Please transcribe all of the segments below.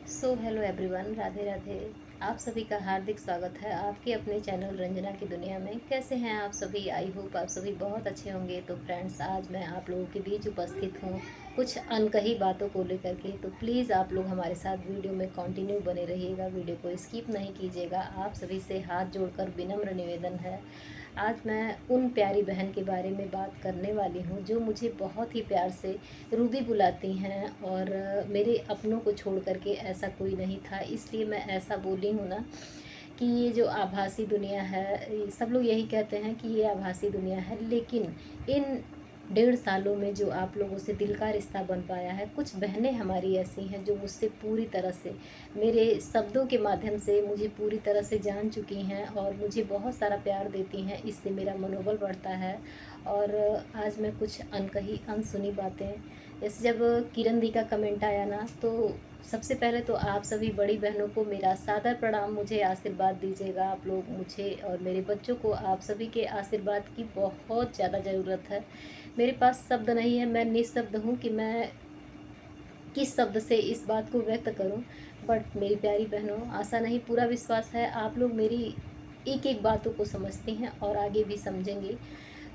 Hello everyone, Radhe Radhe. आप सभी का हार्दिक स्वागत है आपके अपने चैनल रंजना की दुनिया में। कैसे हैं आप सभी? आई होप आप सभी बहुत अच्छे होंगे। तो फ्रेंड्स, आज मैं आप लोगों के बीच उपस्थित हूँ कुछ अनकही बातों को लेकर के। तो प्लीज़ आप लोग हमारे साथ वीडियो में कंटिन्यू बने रहिएगा, वीडियो को स्किप नहीं कीजिएगा। आप सभी से हाथ जोड़कर विनम्र निवेदन है, आज मैं उन प्यारी बहन के बारे में बात करने वाली हूँ जो मुझे बहुत ही प्यार से रूबी बुलाती हैं। और मेरे अपनों को छोड़ करके ऐसा कोई नहीं था, इसलिए मैं ऐसा बोली हूँ ना कि ये जो आभासी दुनिया है, सब लोग यही कहते हैं कि ये आभासी दुनिया है, लेकिन इन 1.5 सालों में जो आप लोगों से दिल का रिश्ता बन पाया है, कुछ बहनें हमारी ऐसी हैं जो मुझसे पूरी तरह से, मेरे शब्दों के माध्यम से मुझे पूरी तरह से जान चुकी हैं और मुझे बहुत सारा प्यार देती हैं। इससे मेरा मनोबल बढ़ता है। और आज मैं कुछ अनकही अनसुनी बातें, जैसे जब किरण दी का कमेंट आया ना, तो सबसे पहले तो आप सभी बड़ी बहनों को मेरा सादर प्रणाम, मुझे आशीर्वाद दीजिएगा। आप लोग मुझे और मेरे बच्चों को आप सभी के आशीर्वाद की बहुत ज़्यादा ज़रूरत है। मेरे पास शब्द नहीं है, मैं निशब्द हूँ कि मैं किस शब्द से इस बात को व्यक्त करूं। बट मेरी प्यारी बहनों, आशा नहीं पूरा विश्वास है आप लोग मेरी एक एक बातों को समझती हैं और आगे भी समझेंगे।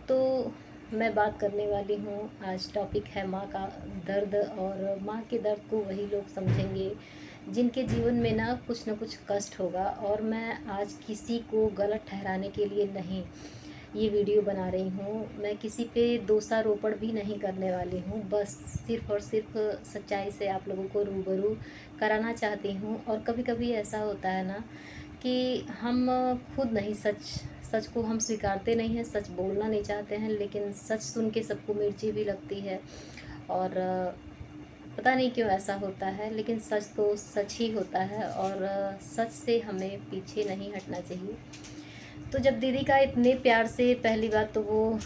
तो मैं बात करने वाली हूँ, आज टॉपिक है माँ का दर्द। और माँ के दर्द को वही लोग समझेंगे जिनके जीवन में ना कुछ कष्ट होगा। और मैं आज किसी को गलत ठहराने के लिए नहीं ये वीडियो बना रही हूँ, मैं किसी पे दोषारोपण भी नहीं करने वाली हूँ, बस सिर्फ़ और सिर्फ सच्चाई से आप लोगों को रूबरू कराना चाहती हूँ। और कभी कभी ऐसा होता है ना कि हम खुद नहीं, सच सच को हम स्वीकारते नहीं हैं, सच बोलना नहीं चाहते हैं, लेकिन सच सुन के सबको मिर्ची भी लगती है। और पता नहीं क्यों ऐसा होता है, लेकिन सच तो सच ही होता है और सच से हमें पीछे नहीं हटना चाहिए। तो जब दीदी का इतने प्यार से पहली बात तो वो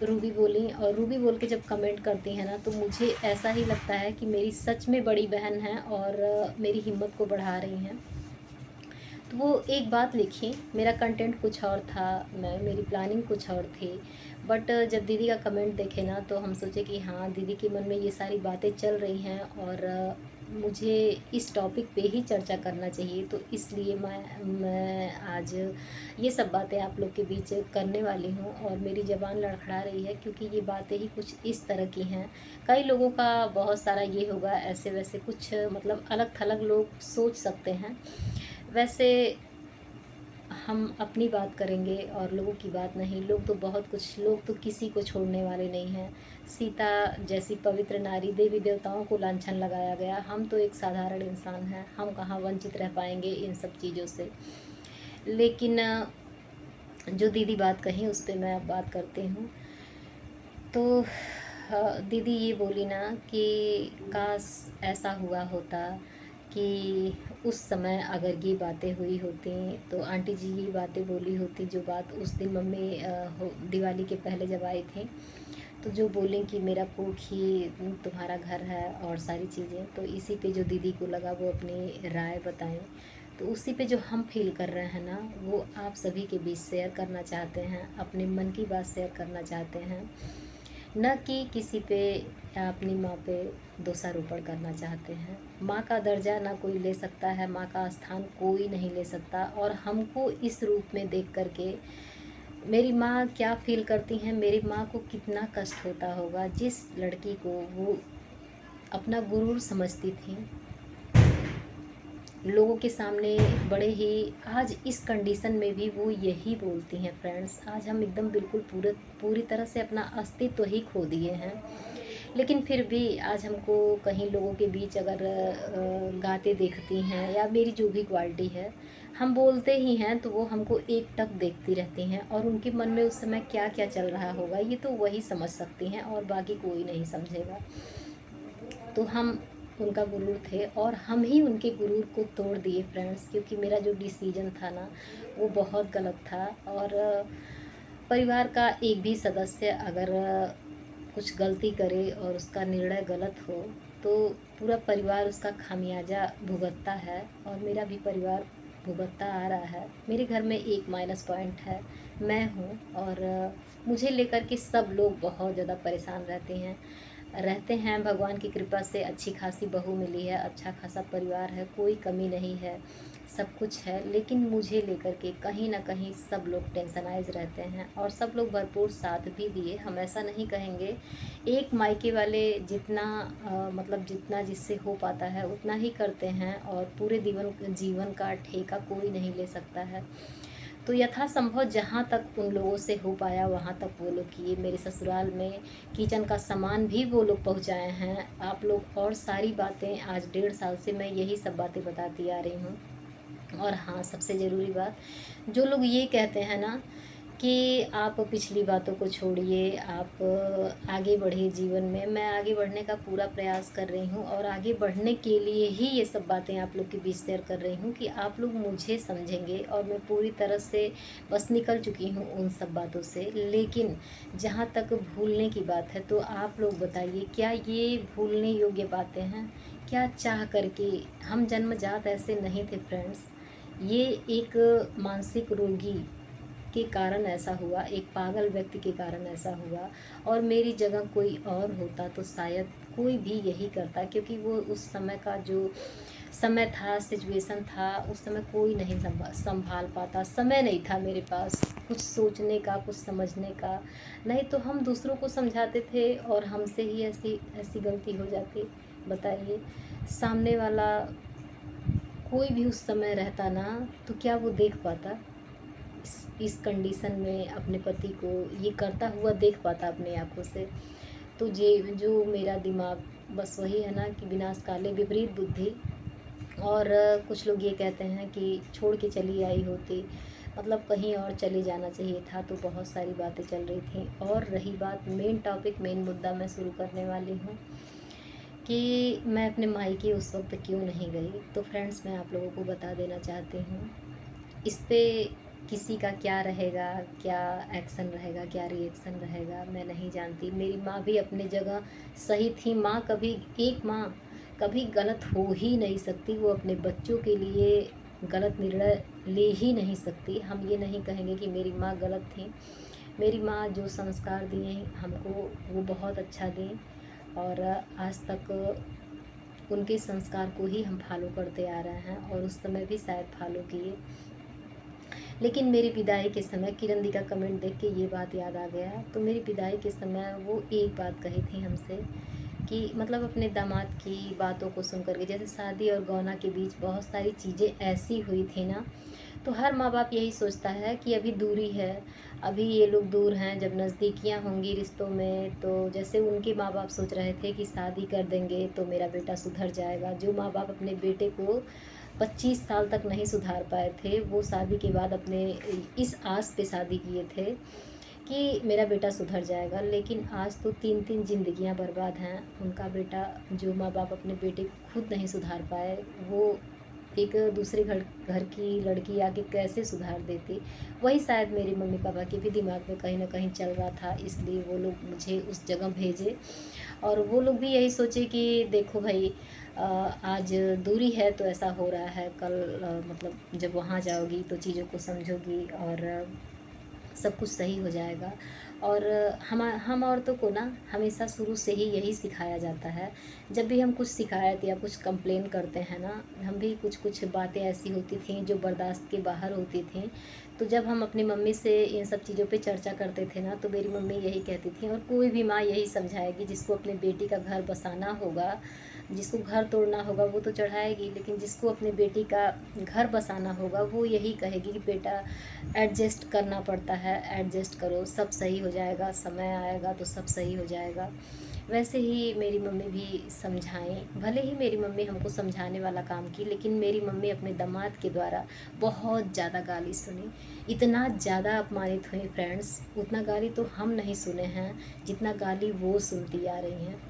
रूबी बोली, और रूबी बोल के जब कमेंट करती है ना, तो मुझे ऐसा ही लगता है कि मेरी सच में बड़ी बहन है और मेरी हिम्मत को बढ़ा रही हैं। तो वो एक बात लिखी, मेरा कंटेंट कुछ और था, मेरी प्लानिंग कुछ और थी। बट जब दीदी का कमेंट देखे ना, तो हम सोचे कि हाँ, दीदी के मन में ये सारी बातें चल रही हैं और मुझे इस टॉपिक पे ही चर्चा करना चाहिए। तो इसलिए मैं आज ये सब बातें आप लोग के बीच करने वाली हूँ। और मेरी ज़बान लड़खड़ा रही है क्योंकि ये बातें ही कुछ इस तरह की हैं। कई लोगों का बहुत सारा ये होगा, ऐसे वैसे कुछ मतलब अलग थलग लोग सोच सकते हैं। वैसे हम अपनी बात करेंगे और लोगों की बात नहीं। लोग तो बहुत कुछ, लोग तो किसी को छोड़ने वाले नहीं हैं। सीता जैसी पवित्र नारी, देवी देवताओं को लांछन लगाया गया, हम तो एक साधारण इंसान हैं, हम कहाँ वंचित रह पाएंगे इन सब चीज़ों से। लेकिन जो दीदी बात कही उस पर मैं अब बात करती हूँ। तो दीदी ये बोली ना कि काश ऐसा हुआ होता कि उस समय अगर ये बातें हुई होती, तो आंटी जी ये बातें बोली होती जो बात उस दिन मम्मी दिवाली के पहले जब आई थी, तो जो बोलें कि मेरा कोख ही तुम्हारा घर है और सारी चीज़ें। तो इसी पे जो दीदी को लगा वो अपनी राय बताएं। तो उसी पे जो हम फील कर रहे हैं ना, वो आप सभी के बीच शेयर करना चाहते हैं, अपने मन की बात शेयर करना चाहते हैं, न कि किसी पे या अपनी माँ पे दोषारोपण करना चाहते हैं। माँ का दर्जा ना कोई ले सकता है, माँ का स्थान कोई नहीं ले सकता। और हमको इस रूप में देख करके मेरी माँ क्या फील करती हैं, मेरी माँ को कितना कष्ट होता होगा, जिस लड़की को वो अपना गुरूर समझती थी, लोगों के सामने बड़े ही, आज इस कंडीशन में भी वो यही बोलती हैं। फ्रेंड्स, आज हम एकदम बिल्कुल पूरी तरह से अपना अस्तित्व तो ही खो दिए हैं। लेकिन फिर भी आज हमको कहीं लोगों के बीच अगर गाते देखती हैं या मेरी जो भी क्वालिटी है, हम बोलते ही हैं, तो वो हमको एकटक देखती रहती हैं। और उनके मन में उस समय क्या क्या चल रहा होगा, ये तो वही समझ सकती हैं और बाकी कोई नहीं समझेगा। तो हम उनका गुरूर थे और हम ही उनके गुरूर को तोड़ दिए फ्रेंड्स, क्योंकि मेरा जो डिसीजन था ना, वो बहुत गलत था। और परिवार का एक भी सदस्य अगर कुछ गलती करे और उसका निर्णय गलत हो, तो पूरा परिवार उसका खामियाजा भुगतता है। और मेरा भी परिवार भुगतता आ रहा है। मेरे घर में एक माइनस पॉइंट है, मैं हूँ। और मुझे लेकर के सब लोग बहुत ज़्यादा परेशान रहते हैं। रहते हैं, भगवान की कृपा से अच्छी खासी बहू मिली है, अच्छा खासा परिवार है, कोई कमी नहीं है, सब कुछ है। लेकिन मुझे लेकर के कहीं ना कहीं सब लोग टेंशनाइज रहते हैं और सब लोग भरपूर साथ भी दिए, हम ऐसा नहीं कहेंगे। एक मायके वाले जितना मतलब जितना जिससे हो पाता है उतना ही करते हैं, और पूरे जीवन का ठेका कोई नहीं ले सकता है। तो यथासंभव जहाँ तक उन लोगों से हो पाया वहाँ तक वो लोग किए। मेरे ससुराल में किचन का सामान भी वो लोग पहुँचाए हैं आप लोग, और सारी बातें आज 1.5 साल से मैं यही सब बातें बताती आ रही हूँ। और हाँ, सबसे ज़रूरी बात, जो लोग ये कहते हैं ना कि आप पिछली बातों को छोड़िए, आप आगे बढ़िए जीवन में, मैं आगे बढ़ने का पूरा प्रयास कर रही हूँ और आगे बढ़ने के लिए ही ये सब बातें आप लोग के बीच शेयर कर रही हूँ कि आप लोग मुझे समझेंगे। और मैं पूरी तरह से बस निकल चुकी हूँ उन सब बातों से। लेकिन जहाँ तक भूलने की बात है, तो आप लोग बताइए, क्या ये भूलने योग्य बातें हैं? क्या चाह करके? हम जन्मजात ऐसे नहीं थे फ्रेंड्स, ये एक मानसिक रोगी के कारण ऐसा हुआ, एक पागल व्यक्ति के कारण ऐसा हुआ। और मेरी जगह कोई और होता तो शायद कोई भी यही करता, क्योंकि वो उस समय का जो समय था, सिचुएशन था, उस समय कोई नहीं संभाल पाता। समय नहीं था मेरे पास कुछ सोचने का, कुछ समझने का। नहीं तो हम दूसरों को समझाते थे और हमसे ही ऐसी ऐसी गलती हो जाती। बताइए, सामने वाला कोई भी उस समय रहता ना, तो क्या वो देख पाता? इस कंडीशन में अपने पति को ये करता हुआ देख पाता अपने आँखों से? तो ये जो मेरा दिमाग, बस वही है ना कि विनाश काले विपरीत बुद्धि। और कुछ लोग ये कहते हैं कि छोड़ के चली आई होती, मतलब कहीं और चले जाना चाहिए था। तो बहुत सारी बातें चल रही थी। और रही बात मेन टॉपिक, मेन मुद्दा मैं शुरू करने वाली हूँ कि मैं अपने मायके उस वक्त क्यों नहीं गई। तो फ्रेंड्स, मैं आप लोगों को बता देना चाहती हूँ, इस पे किसी का क्या रहेगा, क्या एक्शन रहेगा, क्या रिएक्शन रहेगा, मैं नहीं जानती। मेरी माँ भी अपने जगह सही थी। माँ कभी, एक माँ कभी गलत हो ही नहीं सकती। वो अपने बच्चों के लिए गलत निर्णय ले ही नहीं सकती। हम ये नहीं कहेंगे कि मेरी माँ गलत थी। मेरी माँ जो संस्कार दिए हमको, वो बहुत अच्छा दी, और आज तक उनके संस्कार को ही हम फॉलो करते आ रहे हैं, और उस समय भी शायद फॉलो किए। लेकिन मेरी विदाई के समय, किरण दी का कमेंट देख के ये बात याद आ गया। तो मेरी विदाई के समय वो एक बात कही थी हमसे कि मतलब अपने दामाद की बातों को सुन करके, जैसे शादी और गौना के बीच बहुत सारी चीज़ें ऐसी हुई थी ना, तो हर माँ बाप यही सोचता है कि अभी दूरी है, अभी ये लोग दूर हैं, जब नज़दीकियाँ होंगी रिश्तों में, तो जैसे उनके माँ बाप सोच रहे थे कि शादी कर देंगे तो मेरा बेटा सुधर जाएगा। जो माँ बाप अपने बेटे को 25 साल तक नहीं सुधार पाए थे, वो शादी के बाद अपने इस आस पे शादी किए थे कि मेरा बेटा सुधर जाएगा। लेकिन आज तो 3-3 ज़िंदगियाँ बर्बाद हैं उनका बेटा। जो माँ बाप अपने बेटे को खुद नहीं सुधार पाए, वो एक दूसरे घर घर की लड़की आके कैसे सुधार देती? वही शायद मेरे मम्मी पापा के भी दिमाग में कहीं ना कहीं चल रहा था, इसलिए वो लोग मुझे उस जगह भेजे। और वो लोग भी यही सोचे कि देखो भाई, आज दूरी है तो ऐसा हो रहा है, कल मतलब जब वहाँ जाओगी तो चीज़ों को समझोगी और सब कुछ सही हो जाएगा। और हम औरतों को ना हमेशा शुरू से ही यही सिखाया जाता है। जब भी हम कुछ शिकायत या कुछ कंप्लेन करते हैं ना, हम भी कुछ कुछ बातें ऐसी होती थी जो बर्दाश्त के बाहर होती थी। तो जब हम अपनी मम्मी से इन सब चीज़ों पे चर्चा करते थे ना, तो मेरी मम्मी यही कहती थी, और कोई भी माँ यही समझाएगी, जिसको अपने बेटी का घर बसाना होगा, जिसको घर तोड़ना होगा वो तो चढ़ाएगी, लेकिन जिसको अपने बेटी का घर बसाना होगा वो यही कहेगी कि बेटा एडजस्ट करना पड़ता है, एडजस्ट करो, सब सही हो जाएगा, समय आएगा तो सब सही हो जाएगा। वैसे ही मेरी मम्मी भी समझाएं। भले ही मेरी मम्मी हमको समझाने वाला काम की, लेकिन मेरी मम्मी अपने दामाद के द्वारा बहुत ज़्यादा गाली सुनी, इतना ज़्यादा अपमानित हुई फ्रेंड्स। उतना गाली तो हम नहीं सुने हैं जितना गाली वो सुनती आ रही हैं।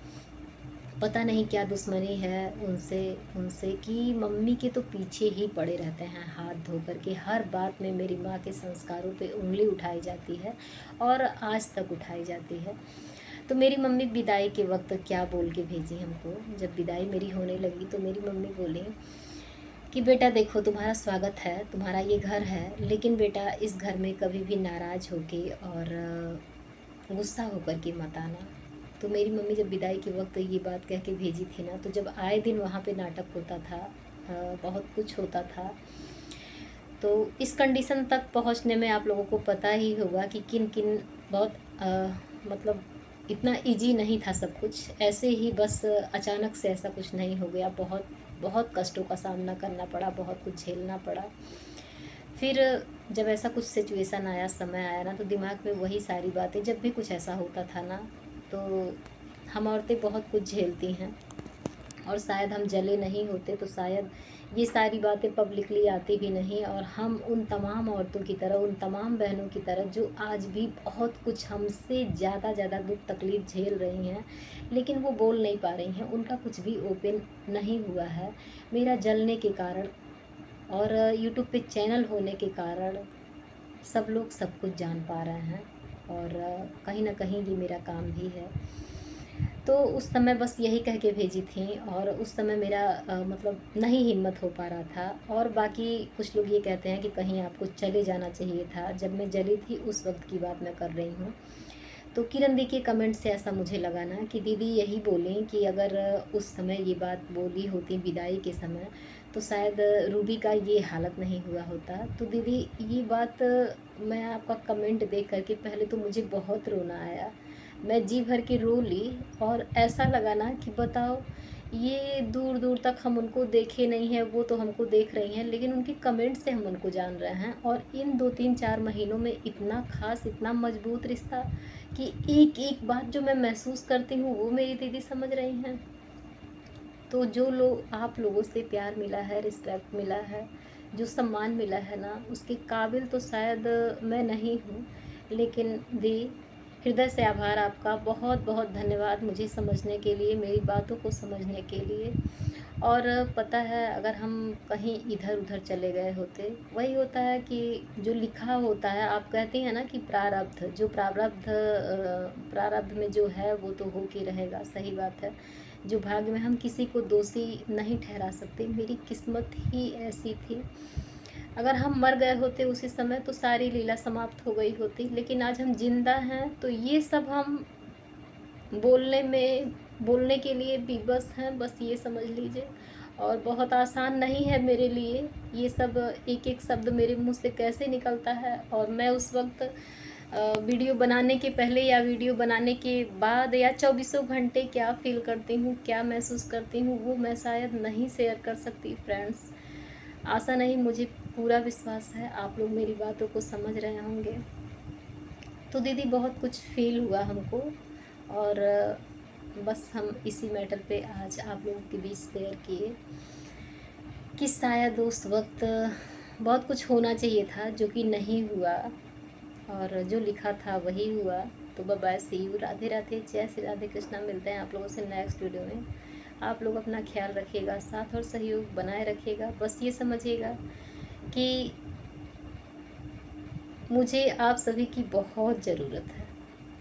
पता नहीं क्या दुश्मनी है उनसे उनसे कि मम्मी के तो पीछे ही पड़े रहते हैं हाथ धो कर के। हर बात में मेरी माँ के संस्कारों पे उंगली उठाई जाती है, और आज तक उठाई जाती है। तो मेरी मम्मी विदाई के वक्त क्या बोल के भेजी हमको, जब विदाई मेरी होने लगी तो मेरी मम्मी बोली कि बेटा देखो, तुम्हारा स्वागत है, तुम्हारा ये घर है, लेकिन बेटा इस घर में कभी भी नाराज़ होके और गुस्सा होकर के मत आना। तो मेरी मम्मी जब विदाई के वक्त ये बात कह के भेजी थी ना, तो जब आए दिन वहाँ पे नाटक होता था, बहुत कुछ होता था, तो इस कंडीशन तक पहुँचने में आप लोगों को पता ही होगा कि किन किन बहुत मतलब इतना इजी नहीं था सब कुछ, ऐसे ही बस अचानक से ऐसा कुछ नहीं हो गया। बहुत बहुत कष्टों का सामना करना पड़ा, बहुत कुछ झेलना पड़ा। फिर जब ऐसा कुछ सिचुएशन आया, समय आया ना, तो दिमाग में वही सारी बातें, जब भी कुछ ऐसा होता था ना, तो हम औरतें बहुत कुछ झेलती हैं, और शायद हम जले नहीं होते तो शायद ये सारी बातें पब्लिकली आती भी नहीं, और हम उन तमाम औरतों की तरह, उन तमाम बहनों की तरह जो आज भी बहुत कुछ हमसे ज़्यादा दुख तकलीफ़ झेल रही हैं, लेकिन वो बोल नहीं पा रही हैं, उनका कुछ भी ओपन नहीं हुआ है। मेरा जलने के कारण और यूट्यूब पे चैनल होने के कारण सब लोग सब कुछ जान पा रहे हैं, और कहीं ना कहीं ये मेरा काम भी है। तो उस समय बस यही कह के भेजी थी, और उस समय मेरा मतलब नहीं हिम्मत हो पा रहा था। और बाकी कुछ लोग ये कहते हैं कि कहीं आपको चले जाना चाहिए था। जब मैं जली थी उस वक्त की बात मैं कर रही हूँ। तो किरण दी के कमेंट से ऐसा मुझे लगा ना कि दीदी यही बोली कि अगर उस समय ये बात बोली होती विदाई के समय, तो शायद रूबी का ये हालत नहीं हुआ होता। तो दीदी ये बात मैं आपका कमेंट देख करके पहले तो मुझे बहुत रोना आया, मैं जी भर के रो ली। और ऐसा लगा ना कि बताओ, ये दूर दूर तक हम उनको देखे नहीं हैं, वो तो हमको देख रही हैं, लेकिन उनके कमेंट से हम उनको जान रहे हैं। और इन 2 3 4 महीनों में इतना खास, इतना मजबूत रिश्ता कि एक एक बात जो मैं महसूस करती हूँ वो मेरी दीदी समझ रही हैं। तो जो लोग, आप लोगों से प्यार मिला है, रिस्पेक्ट मिला है, जो सम्मान मिला है ना, उसके काबिल तो शायद मैं नहीं हूँ, लेकिन दी हृदय से आभार आपका, बहुत बहुत धन्यवाद मुझे समझने के लिए, मेरी बातों को समझने के लिए। और पता है, अगर हम कहीं इधर उधर चले गए होते, वही होता है कि जो लिखा होता है, आप कहते हैं ना कि प्रारब्ध, जो प्रारब्ध में जो है वो तो हो के रहेगा, सही बात है। जो भाग्य में, हम किसी को दोषी नहीं ठहरा सकते, मेरी किस्मत ही ऐसी थी। अगर हम मर गए होते उसी समय तो सारी लीला समाप्त हो गई होती, लेकिन आज हम जिंदा हैं, तो ये सब हम बोलने के लिए विवश हैं, बस ये समझ लीजिए। और बहुत आसान नहीं है मेरे लिए, ये सब एक एक शब्द मेरे मुंह से कैसे निकलता है। और मैं उस वक्त वीडियो बनाने के पहले या वीडियो बनाने के बाद या 24 घंटे क्या फील करती हूँ, क्या महसूस करती हूँ, वो मैं शायद नहीं शेयर कर सकती फ्रेंड्स। आशा नहीं, मुझे पूरा विश्वास है आप लोग मेरी बातों को समझ रहे होंगे। तो दीदी बहुत कुछ फील हुआ हमको, और बस हम इसी मैटर पे आज आप लोगों के बीच शेयर किए कि शायद उस वक्त बहुत कुछ होना चाहिए था जो कि नहीं हुआ, और जो लिखा था वही हुआ। तो bye bye, see you, Radhe Radhe, जय श्री राधे कृष्णा। मिलते हैं आप लोगों से नेक्स्ट वीडियो में। आप लोग अपना ख्याल रखिएगा, साथ और सहयोग बनाए रखिएगा। बस ये समझिएगा कि मुझे आप सभी की बहुत ज़रूरत है।